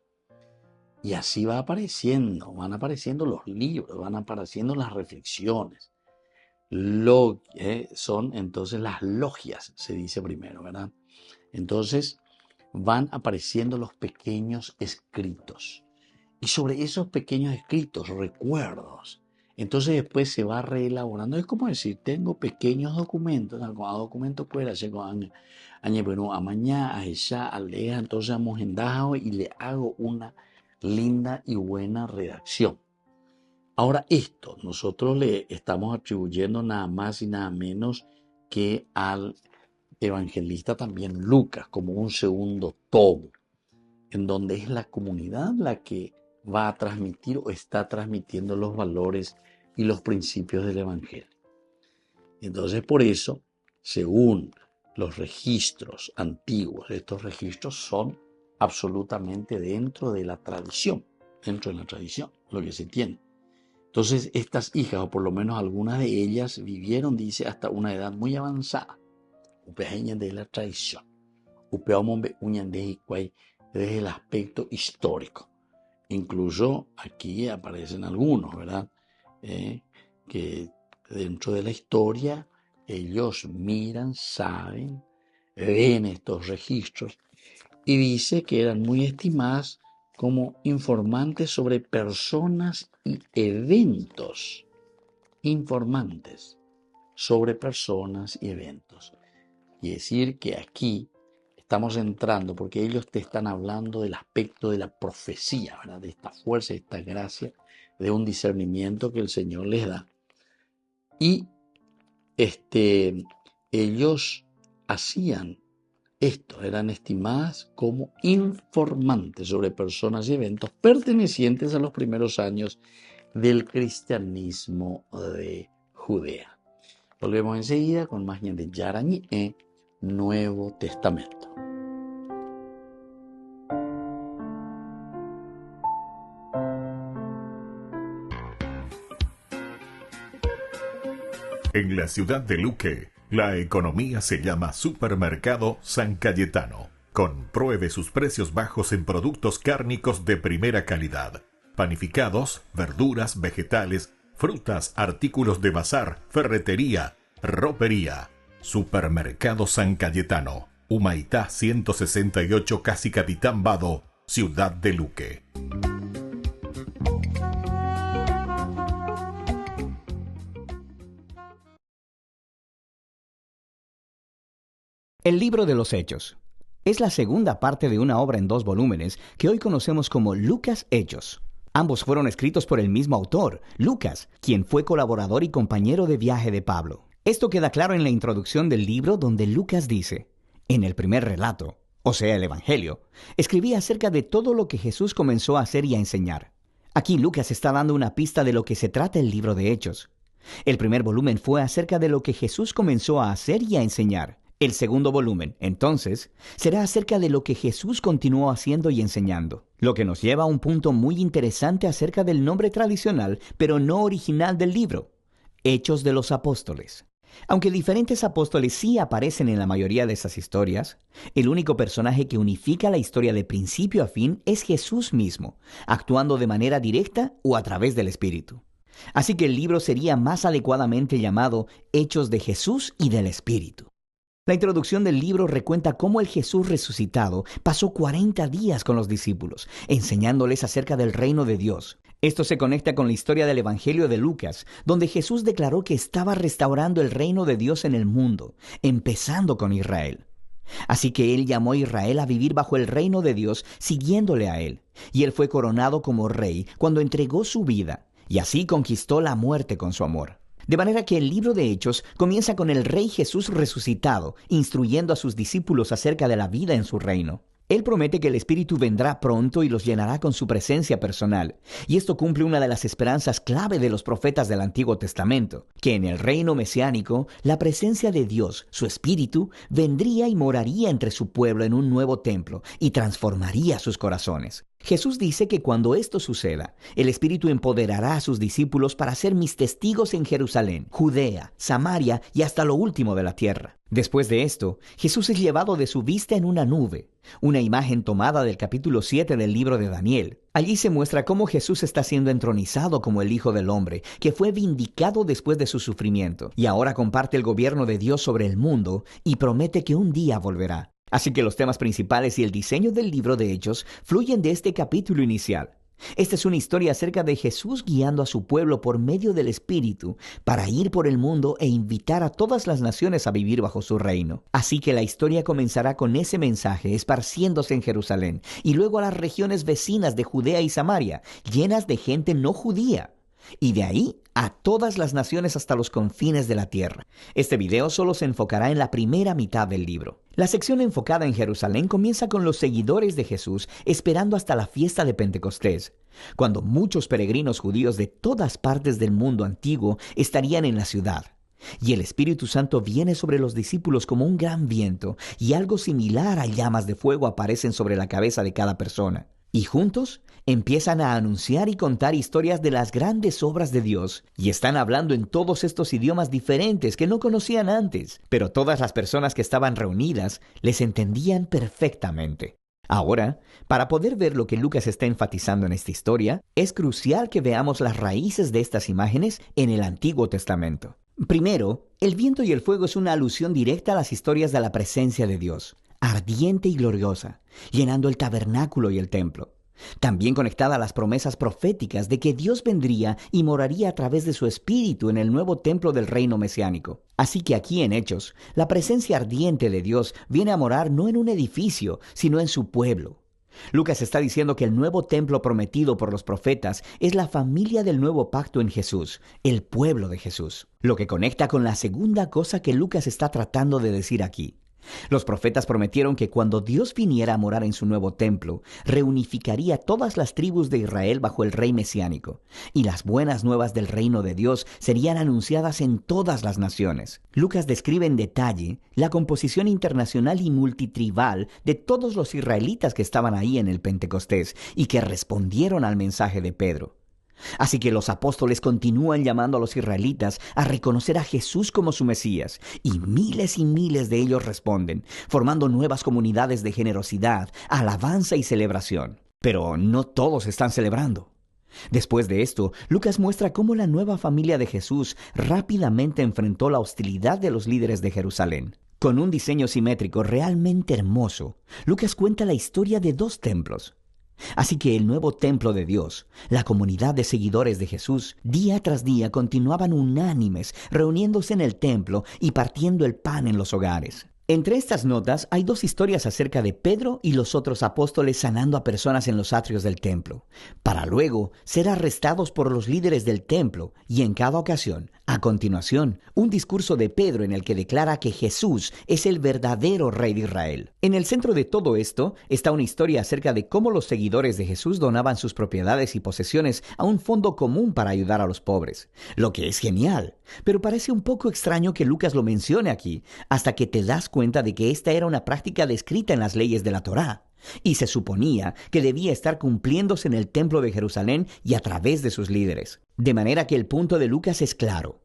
Y así van apareciendo los libros, van apareciendo las reflexiones. Lo que son entonces las logias, se dice primero, ¿verdad? Entonces van apareciendo los pequeños escritos. Y sobre esos pequeños escritos, recuerdos, entonces después se va reelaborando. Es como decir, tengo pequeños documentos, documentos fuera, entonces vamos en Dajao y le hago una linda y buena redacción. Ahora esto, nosotros le estamos atribuyendo nada más y nada menos que al evangelista también Lucas, como un segundo tomo, en donde es la comunidad la que va a transmitir o está transmitiendo los valores y los principios del evangelio. Entonces, por eso, según los registros antiguos, estos registros son absolutamente dentro de la tradición, lo que se tiene. Entonces, estas hijas, o por lo menos algunas de ellas, vivieron, dice, hasta una edad muy avanzada. De la tradición. Desde el aspecto histórico. Incluso aquí aparecen algunos, ¿verdad? Que dentro de la historia ellos miran, saben, ven estos registros y dice que eran muy estimadas como informantes sobre personas y eventos. Informantes sobre personas y eventos. Y decir que aquí estamos entrando, porque ellos te están hablando del aspecto de la profecía, ¿verdad? De esta fuerza, de esta gracia, de un discernimiento que el Señor les da. Y ellos hacían esto, eran estimadas como informantes sobre personas y eventos pertenecientes a los primeros años del cristianismo de Judea. Volvemos enseguida con más de Yarañi en Nuevo Testamento. En la ciudad de Luque, la economía se llama Supermercado San Cayetano. Compruebe sus precios bajos en productos cárnicos de primera calidad. Panificados, verduras, vegetales, frutas, artículos de bazar, ferretería, ropería. Supermercado San Cayetano, Humaitá 168, Casi Capitán Vado, Ciudad de Luque. El libro de los Hechos es la segunda parte de una obra en 2 volúmenes que hoy conocemos como Lucas Hechos. Ambos fueron escritos por el mismo autor, Lucas, quien fue colaborador y compañero de viaje de Pablo. Esto queda claro en la introducción del libro, donde Lucas dice: en el primer relato, o sea, el Evangelio, escribí acerca de todo lo que Jesús comenzó a hacer y a enseñar. Aquí Lucas está dando una pista de lo que se trata el libro de Hechos. El primer volumen fue acerca de lo que Jesús comenzó a hacer y a enseñar. El segundo volumen, entonces, será acerca de lo que Jesús continuó haciendo y enseñando, lo que nos lleva a un punto muy interesante acerca del nombre tradicional, pero no original del libro: Hechos de los Apóstoles. Aunque diferentes apóstoles sí aparecen en la mayoría de esas historias, el único personaje que unifica la historia de principio a fin es Jesús mismo, actuando de manera directa o a través del Espíritu. Así que el libro sería más adecuadamente llamado Hechos de Jesús y del Espíritu. La introducción del libro recuenta cómo el Jesús resucitado pasó 40 días con los discípulos, enseñándoles acerca del reino de Dios. Esto se conecta con la historia del Evangelio de Lucas, donde Jesús declaró que estaba restaurando el reino de Dios en el mundo, empezando con Israel. Así que él llamó a Israel a vivir bajo el reino de Dios, siguiéndole a él. Y él fue coronado como rey cuando entregó su vida, y así conquistó la muerte con su amor. De manera que el libro de Hechos comienza con el Rey Jesús resucitado, instruyendo a sus discípulos acerca de la vida en su reino. Él promete que el Espíritu vendrá pronto y los llenará con su presencia personal. Y esto cumple una de las esperanzas clave de los profetas del Antiguo Testamento, que en el reino mesiánico, la presencia de Dios, su Espíritu, vendría y moraría entre su pueblo en un nuevo templo y transformaría sus corazones. Jesús dice que cuando esto suceda, el Espíritu empoderará a sus discípulos para ser mis testigos en Jerusalén, Judea, Samaria y hasta lo último de la tierra. Después de esto, Jesús es llevado de su vista en una nube, una imagen tomada del capítulo 7 del libro de Daniel. Allí se muestra cómo Jesús está siendo entronizado como el Hijo del Hombre, que fue vindicado después de su sufrimiento, y ahora comparte el gobierno de Dios sobre el mundo y promete que un día volverá. Así que los temas principales y el diseño del libro de Hechos fluyen de este capítulo inicial. Esta es una historia acerca de Jesús guiando a su pueblo por medio del Espíritu para ir por el mundo e invitar a todas las naciones a vivir bajo su reino. Así que la historia comenzará con ese mensaje esparciéndose en Jerusalén y luego a las regiones vecinas de Judea y Samaria, llenas de gente no judía. Y de ahí a todas las naciones hasta los confines de la tierra. Este video solo se enfocará en la primera mitad del libro. La sección enfocada en Jerusalén comienza con los seguidores de Jesús esperando hasta la fiesta de Pentecostés, cuando muchos peregrinos judíos de todas partes del mundo antiguo estarían en la ciudad. Y el Espíritu Santo viene sobre los discípulos como un gran viento, y algo similar a llamas de fuego aparecen sobre la cabeza de cada persona. Y juntos empiezan a anunciar y contar historias de las grandes obras de Dios, y están hablando en todos estos idiomas diferentes que no conocían antes, pero todas las personas que estaban reunidas les entendían perfectamente. Ahora, para poder ver lo que Lucas está enfatizando en esta historia, es crucial que veamos las raíces de estas imágenes en el Antiguo Testamento. Primero, el viento y el fuego es una alusión directa a las historias de la presencia de Dios, ardiente y gloriosa, llenando el tabernáculo y el templo. También conectada a las promesas proféticas de que Dios vendría y moraría a través de su Espíritu en el nuevo templo del reino mesiánico. Así que aquí en Hechos, la presencia ardiente de Dios viene a morar no en un edificio, sino en su pueblo. Lucas está diciendo que el nuevo templo prometido por los profetas es la familia del nuevo pacto en Jesús, el pueblo de Jesús. Lo que conecta con la segunda cosa que Lucas está tratando de decir aquí. Los profetas prometieron que cuando Dios viniera a morar en su nuevo templo, reunificaría todas las tribus de Israel bajo el rey mesiánico, y las buenas nuevas del reino de Dios serían anunciadas en todas las naciones. Lucas describe en detalle la composición internacional y multitribal de todos los israelitas que estaban ahí en el Pentecostés y que respondieron al mensaje de Pedro. Así que los apóstoles continúan llamando a los israelitas a reconocer a Jesús como su Mesías, y miles de ellos responden, formando nuevas comunidades de generosidad, alabanza y celebración. Pero no todos están celebrando. Después de esto, Lucas muestra cómo la nueva familia de Jesús rápidamente enfrentó la hostilidad de los líderes de Jerusalén. Con un diseño simétrico realmente hermoso, Lucas cuenta la historia de dos templos. Así que el nuevo templo de Dios, la comunidad de seguidores de Jesús, día tras día continuaban unánimes, reuniéndose en el templo y partiendo el pan en los hogares. Entre estas notas hay dos historias acerca de Pedro y los otros apóstoles sanando a personas en los atrios del templo, para luego ser arrestados por los líderes del templo y en cada ocasión, a continuación, un discurso de Pedro en el que declara que Jesús es el verdadero rey de Israel. En el centro de todo esto está una historia acerca de cómo los seguidores de Jesús donaban sus propiedades y posesiones a un fondo común para ayudar a los pobres, lo que es genial, pero parece un poco extraño que Lucas lo mencione aquí, hasta que te das cuenta de que esta era una práctica descrita en las leyes de la Torá, y se suponía que debía estar cumpliéndose en el templo de Jerusalén y a través de sus líderes. De manera que el punto de Lucas es claro.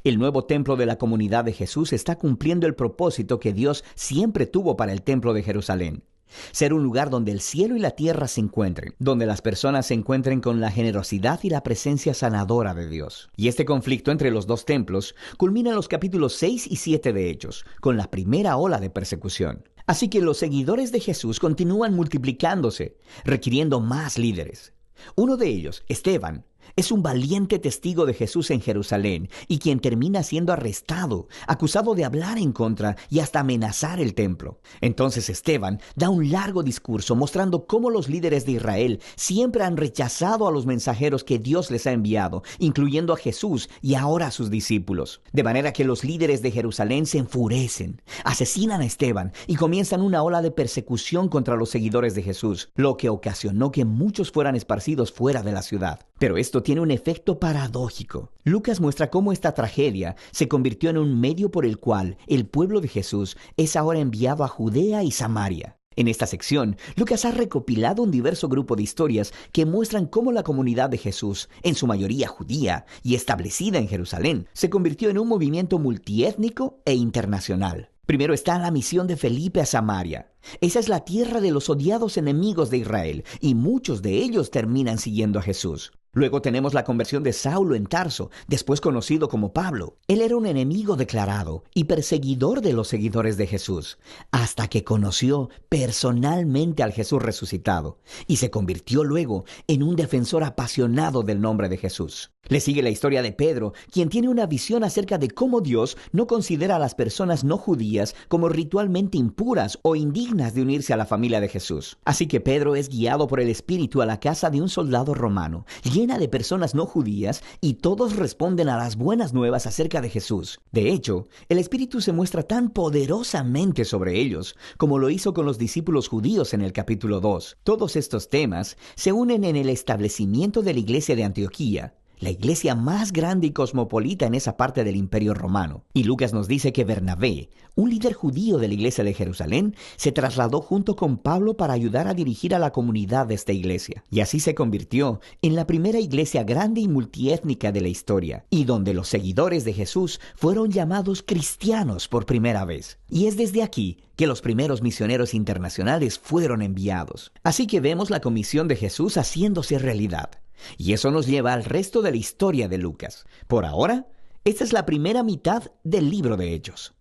El nuevo templo de la comunidad de Jesús está cumpliendo el propósito que Dios siempre tuvo para el templo de Jerusalén. Ser un lugar donde el cielo y la tierra se encuentren, donde las personas se encuentren con la generosidad y la presencia sanadora de Dios. Y este conflicto entre los dos templos culmina en los capítulos 6 y 7 de Hechos, con la primera ola de persecución. Así que los seguidores de Jesús continúan multiplicándose, requiriendo más líderes. Uno de ellos, Esteban, Es un valiente testigo de Jesús en Jerusalén y quien termina siendo arrestado, acusado de hablar en contra y hasta amenazar el templo. Entonces Esteban da un largo discurso mostrando cómo los líderes de Israel siempre han rechazado a los mensajeros que Dios les ha enviado, incluyendo a Jesús y ahora a sus discípulos. De manera que los líderes de Jerusalén se enfurecen, asesinan a Esteban y comienzan una ola de persecución contra los seguidores de Jesús, lo que ocasionó que muchos fueran esparcidos fuera de la ciudad. Pero esto tiene un efecto paradójico. Lucas muestra cómo esta tragedia se convirtió en un medio por el cual el pueblo de Jesús es ahora enviado a Judea y Samaria. En esta sección, Lucas ha recopilado un diverso grupo de historias que muestran cómo la comunidad de Jesús, en su mayoría judía y establecida en Jerusalén, se convirtió en un movimiento multiétnico e internacional. Primero está la misión de Felipe a Samaria. Esa es la tierra de los odiados enemigos de Israel, y muchos de ellos terminan siguiendo a Jesús. Luego tenemos la conversión de Saulo en Tarso, después conocido como Pablo. Él era un enemigo declarado y perseguidor de los seguidores de Jesús, hasta que conoció personalmente al Jesús resucitado y se convirtió luego en un defensor apasionado del nombre de Jesús. Le sigue la historia de Pedro, quien tiene una visión acerca de cómo Dios no considera a las personas no judías como ritualmente impuras o indignas de unirse a la familia de Jesús. Así que Pedro es guiado por el Espíritu a la casa de un soldado romano, llena de personas no judías, y todos responden a las buenas nuevas acerca de Jesús. De hecho, el Espíritu se muestra tan poderosamente sobre ellos, como lo hizo con los discípulos judíos en el capítulo 2. Todos estos temas se unen en el establecimiento de la iglesia de Antioquía, la iglesia más grande y cosmopolita en esa parte del Imperio Romano. Y Lucas nos dice que Bernabé, un líder judío de la iglesia de Jerusalén, se trasladó junto con Pablo para ayudar a dirigir a la comunidad de esta iglesia. Y así se convirtió en la primera iglesia grande y multiétnica de la historia, y donde los seguidores de Jesús fueron llamados cristianos por primera vez. Y es desde aquí que los primeros misioneros internacionales fueron enviados. Así que vemos la comisión de Jesús haciéndose realidad. Y eso nos lleva al resto de la historia de Lucas. Por ahora, esta es la primera mitad del libro de Hechos.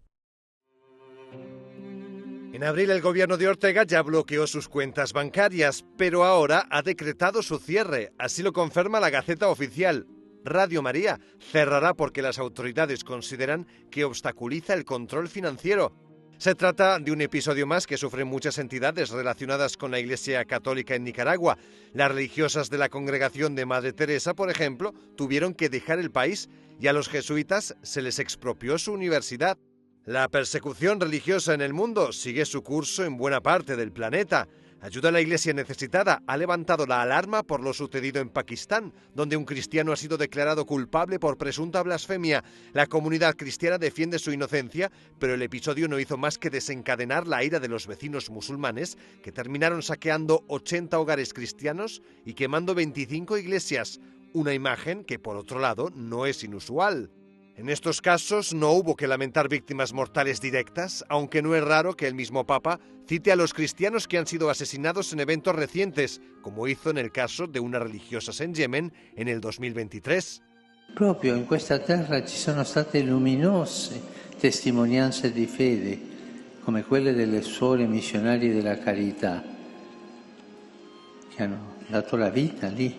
En abril el gobierno de Ortega ya bloqueó sus cuentas bancarias, pero ahora ha decretado su cierre. Así lo confirma la Gaceta Oficial. Radio María cerrará porque las autoridades consideran que obstaculiza el control financiero. Se trata de un episodio más que sufren muchas entidades relacionadas con la Iglesia Católica en Nicaragua. Las religiosas de la congregación de Madre Teresa, por ejemplo, tuvieron que dejar el país y a los jesuitas se les expropió su universidad. La persecución religiosa en el mundo sigue su curso en buena parte del planeta. Ayuda a la Iglesia necesitada ha levantado la alarma por lo sucedido en Pakistán, donde un cristiano ha sido declarado culpable por presunta blasfemia. La comunidad cristiana defiende su inocencia, pero el episodio no hizo más que desencadenar la ira de los vecinos musulmanes, que terminaron saqueando 80 hogares cristianos y quemando 25 iglesias, una imagen que, por otro lado, no es inusual. En estos casos no hubo que lamentar víctimas mortales directas, aunque no es raro que el mismo Papa cite a los cristianos que han sido asesinados en eventos recientes, como hizo en el caso de unas religiosas en Yemen en el 2023. Proprio in questa terra ci sono state luminose testimonianze di fede, come quelle delle suore missionarie della carità, che hanno dato la vita lì.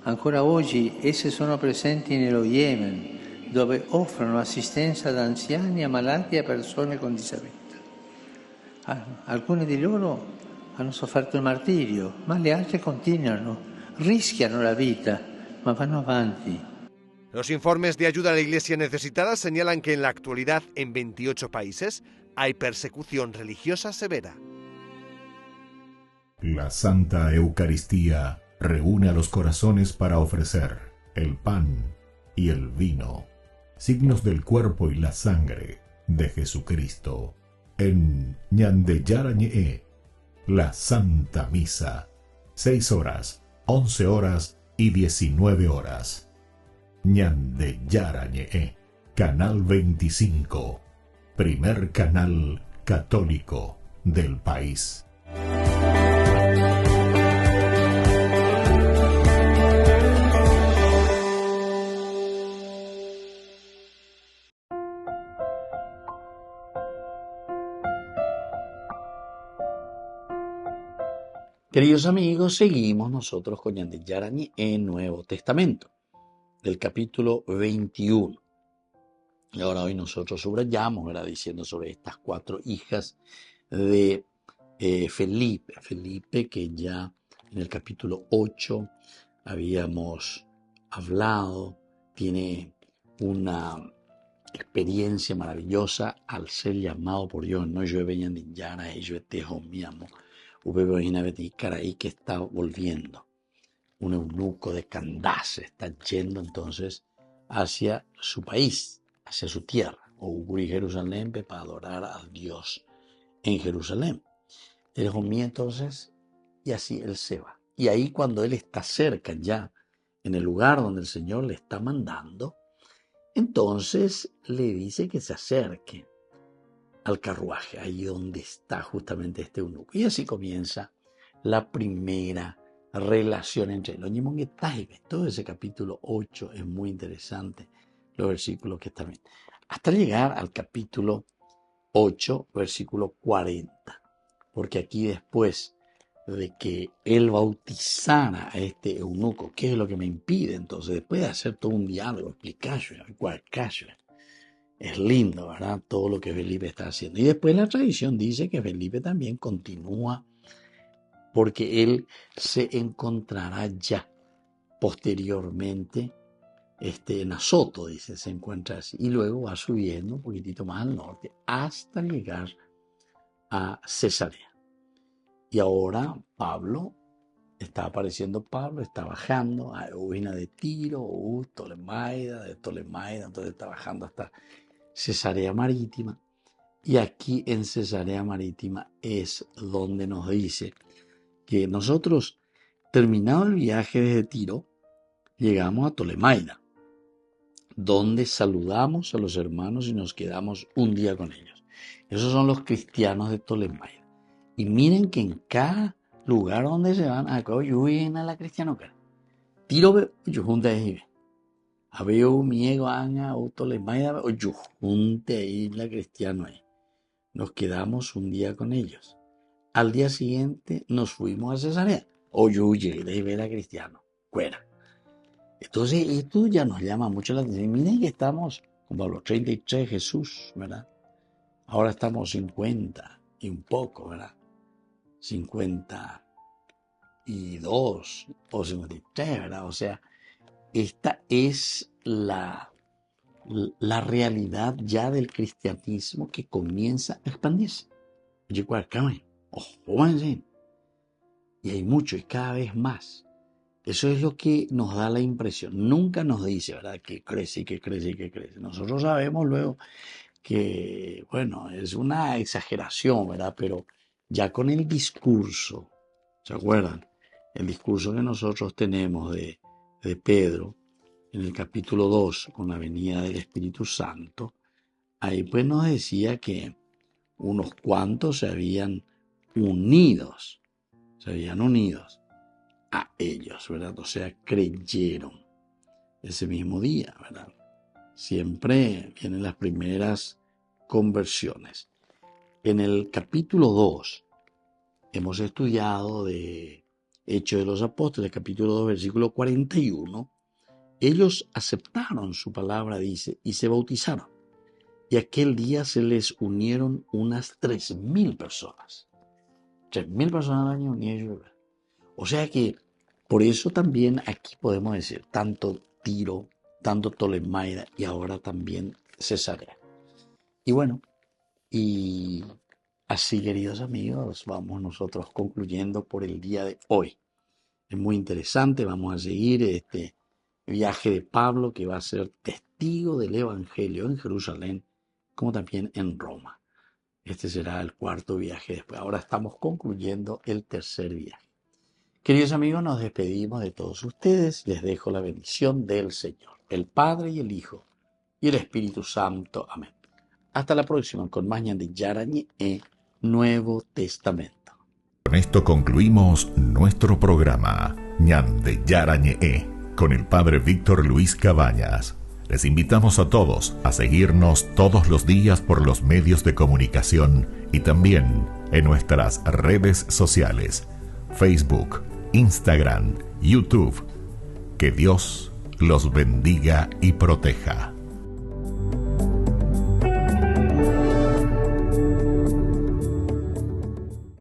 Ancora oggi esse sono presenti nello Yemen, dove offrono assistenza ad anziani, a malati e a persone con disabilità. Alcune di loro hanno sofferto il martirio, ma le altre continuano, rischiano la vita, ma vanno avanti. Los informes de ayuda a la Iglesia necesitada señalan que en la actualidad en 28 países hay persecución religiosa severa. La Santa Eucaristía reúne a los corazones para ofrecer el pan y el vino, signos del cuerpo y la sangre de Jesucristo. En Ñandeyarañe, la Santa Misa, 6 horas, 11 horas y 19 horas. Ñandeyarañe, Canal 25, primer canal católico del país. Queridos amigos, seguimos nosotros con Ñande Yarañi en Nuevo Testamento, del capítulo 21. Y ahora hoy nosotros subrayamos, ¿verdad?, diciendo sobre estas 4 hijas de Felipe. Felipe, que ya en el capítulo 8 habíamos hablado, tiene una experiencia maravillosa al ser llamado por Dios. No yo venía de Yara, yo tejo mi amo. Que está volviendo. Un eunuco de Candace está yendo entonces hacia su país, hacia su tierra, o Uguri Jerusalén, para adorar a Dios en Jerusalén. Él comía entonces, y así él se va. Y ahí cuando él está cerca ya, en el lugar donde el Señor le está mandando, entonces le dice que se acerque al carruaje, ahí donde está justamente este eunuco. Y así comienza la primera relación entre ellos. Todo ese capítulo 8 es muy interesante, los versículos que están bien. Hasta llegar al capítulo 8, versículo 40. Porque aquí después de que él bautizara a este eunuco, ¿qué es lo que me impide? Entonces, después de hacer todo un diálogo, explicar, es lindo, ¿verdad?, todo lo que Felipe está haciendo. Y después la tradición dice que Felipe también continúa porque él se encontrará ya posteriormente en Azoto, dice, se encuentra así. Y luego va subiendo un poquitito más al norte hasta llegar a Cesarea. Y ahora está bajando a Eugenia de Tiro, de Tolemaida, entonces está bajando hasta Cesarea Marítima, y aquí en Cesarea Marítima es donde nos dice que nosotros, terminado el viaje desde Tiro, llegamos a Tolemaida, donde saludamos a los hermanos y nos quedamos un día con ellos. Esos son los cristianos de Tolemaida. Y miren que en cada lugar donde se van, acá yo viene a la cristianoca. Tiro yo junta ahí. Habeo miego anga o Tolemaida o yo junte ahí la cristiano ahí. Nos quedamos un día con ellos. Al día siguiente nos fuimos a Cesarea. O yo llegué de ver a cristiano. Fuera. Entonces esto ya nos llama mucho la atención. Miren que estamos como a los 33 Jesús, ¿verdad? Ahora estamos 50 y un poco, ¿verdad? 52 o 53, ¿verdad? O sea, esta es la realidad ya del cristianismo que comienza a expandirse. Y hay mucho y cada vez más. Eso es lo que nos da la impresión. Nunca nos dice, ¿verdad?, que crece y que crece y que crece. Nosotros sabemos luego que, bueno, es una exageración, ¿verdad? Pero ya con el discurso, ¿se acuerdan? El discurso que nosotros tenemos de Pedro en el capítulo 2, con la venida del Espíritu Santo, ahí pues nos decía que unos cuantos se habían unidos a ellos, ¿verdad? O sea, creyeron ese mismo día, ¿verdad? Siempre vienen las primeras conversiones. En el capítulo 2 hemos estudiado de Hechos de los Apóstoles, capítulo 2, versículo 41. Ellos aceptaron su palabra, dice, y se bautizaron. Y aquel día se les unieron unas 3,000 personas. 3,000 personas al año unidas. O sea que por eso también aquí podemos decir tanto Tiro, tanto Tolemaida y ahora también Cesarea. Y bueno, y así, queridos amigos, vamos nosotros concluyendo por el día de hoy. Es muy interesante, vamos a seguir este viaje de Pablo, que va a ser testigo del Evangelio en Jerusalén, como también en Roma. Este será el 4º viaje después. Ahora estamos concluyendo el 3er viaje. Queridos amigos, nos despedimos de todos ustedes. Les dejo la bendición del Señor, el Padre y el Hijo y el Espíritu Santo. Amén. Hasta la próxima con más Ñande Yarañi en Nuevo Testamento. Con esto concluimos nuestro programa Ñande Yarañi con el Padre Víctor Luis Cabañas. Les invitamos a todos a seguirnos todos los días por los medios de comunicación y también en nuestras redes sociales, Facebook, Instagram, YouTube. Que Dios los bendiga y proteja.